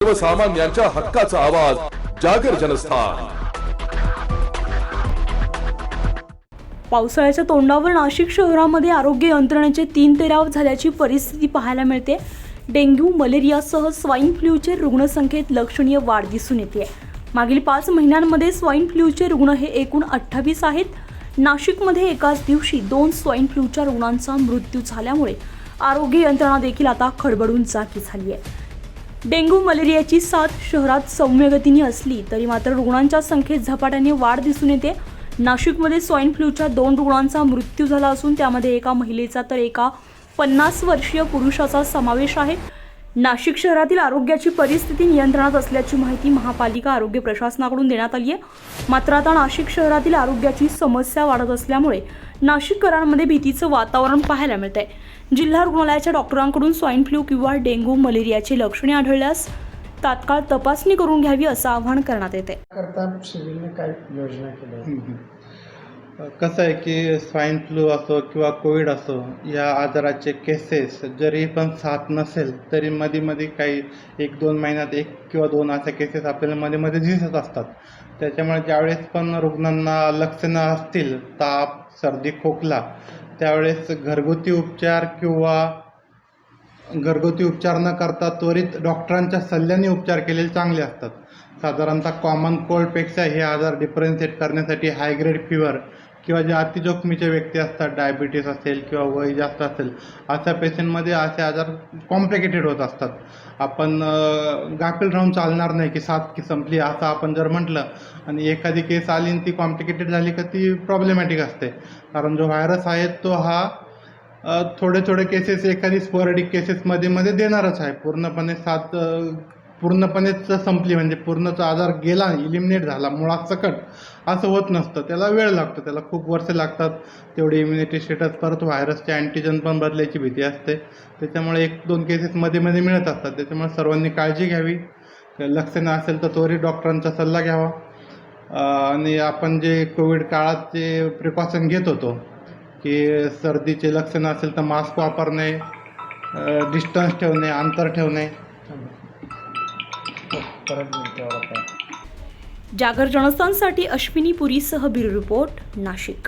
सर्वसामान्यांच्या हक्काचा आवाज जागर जनस्थान। पावसाळ्याच्या तोंडावर नाशिक शहरामध्ये आरोग्य यंत्रणेचे 3 तेराव झाल्याची परिस्थिती पाहायला मिळते। डेंग्यू, मलेरियासह स्वाईन फ्लूचे रुग्णसंख्येत लक्षणीय वाढ दिसून येते। मागील 5 महिन्यांमध्ये स्वाईन फ्लूचे रुग्ण हे एकूण 28 आहेत। नाशिकमध्ये एकाच दिवशी 2 स्वाईन फ्लूच्या रुग्णांचा मृत्यू झाल्यामुळे आरोग्य यंत्रणा देखील आता खडबडून जागी झाली आहे। डेंग्यू, मलेरियाची साथ शहरात सौम्य गतीने असली तरी मात्र रुग्णांच्या संख्येत झपाट्याने वाढ दिसून येते। नाशिकमध्ये स्वाईन फ्लूच्या 2 रुग्णांचा मृत्यू झाला असून त्यामध्ये एका महिलेचा तर एका 50 वर्षीय पुरुषाचा समावेश आहे। नाशिक शहरातील आरोग्याची परिस्थिती नियंत्रणात असल्याची माहिती महापालिका आरोग्य प्रशासनाकडून देण्यात आली आहे। मात्र आता नाशिक शहरातील आरोग्याची समस्या वाढत असल्यामुळे नाशिककरांमध्ये भीतीचं वातावरण पाहायला मिळतंय। जिल्हा रुग्णालयाच्या डॉक्टरांकडून स्वाईन फ्लू किंवा डेंग्यू, मलेरियाची लक्षणे आढळल्यास तात्काळ तपासणी करून घ्यावी असं आवाहन करण्यात येते। काय योजना केली? कसं आहे की स्वाईन फ्लू असो किंवा कोविड असो या आजाराचे केसेस जरी पण साथ नसेल तरी मध्ये काही 1-2 महिन्यात 1 किंवा 2 अशा केसेस आपल्याला मध्ये दिसत असतात। त्याच्यामुळे ज्यावेळेस पण रुग्णांना लक्षणं असतील, ताप, सर्दी, खोकला, त्यावेळेस घरगुती उपचार न करता त्वरित डॉक्टरांच्या सल्ल्याने उपचार केलेले चांगले असतात। साधारणतः कॉमन कोल्डपेक्षा हे आजार डिफरन्शिएट करण्यासाठी हाय ग्रेड फीवर किंवा जे अतिजोखमीचे व्यक्ती असतात, डायबिटीस असेल किंवा वय जास्त असेल, अशा पेशंटमध्ये असे आजार कॉम्प्लिकेटेड होत असतात। आपण गाफील राहून चालणार नाही की साथ की संपली असं आपण जर म्हटलं आणि एखादी केस आली आणि ती कॉम्प्लिकेटेड झाली का ती प्रॉब्लेमॅटिक असते। कारण जो व्हायरस आहे तो हा थोडे केसेस एखादी स्पोरॅडिक केसेसमध्ये देणारच आहे। पूर्णपणेच संपली म्हणजे पूर्णचा आजार गेला, इलिमिनेट झाला मुळात सकट असं होत नसतं। त्याला वेळ लागतो, त्याला खूप वर्ष लागतात। तेवढी इम्युनिटी स्टेटस परत व्हायरसचे अँटीजन पण बदलायची भीती असते। त्याच्यामुळे 1-2 केसेस मध्ये मिळत असतात। त्याच्यामुळे सर्वांनी काळजी घ्यावी। लक्षणं असेल तर त्वरित डॉक्टरांचा सल्ला घ्यावा। आणि आपण जे कोविड काळात जे प्रिकॉशन घेत होतो की सर्दीचे लक्षणं असेल तर मास्क वापरणे, डिस्टन्स ठेवणे, अंतर ठेवणे। जागर जनस्थानसाठी अश्विनी पुरीसह ब्युरो रिपोर्ट, नाशिक।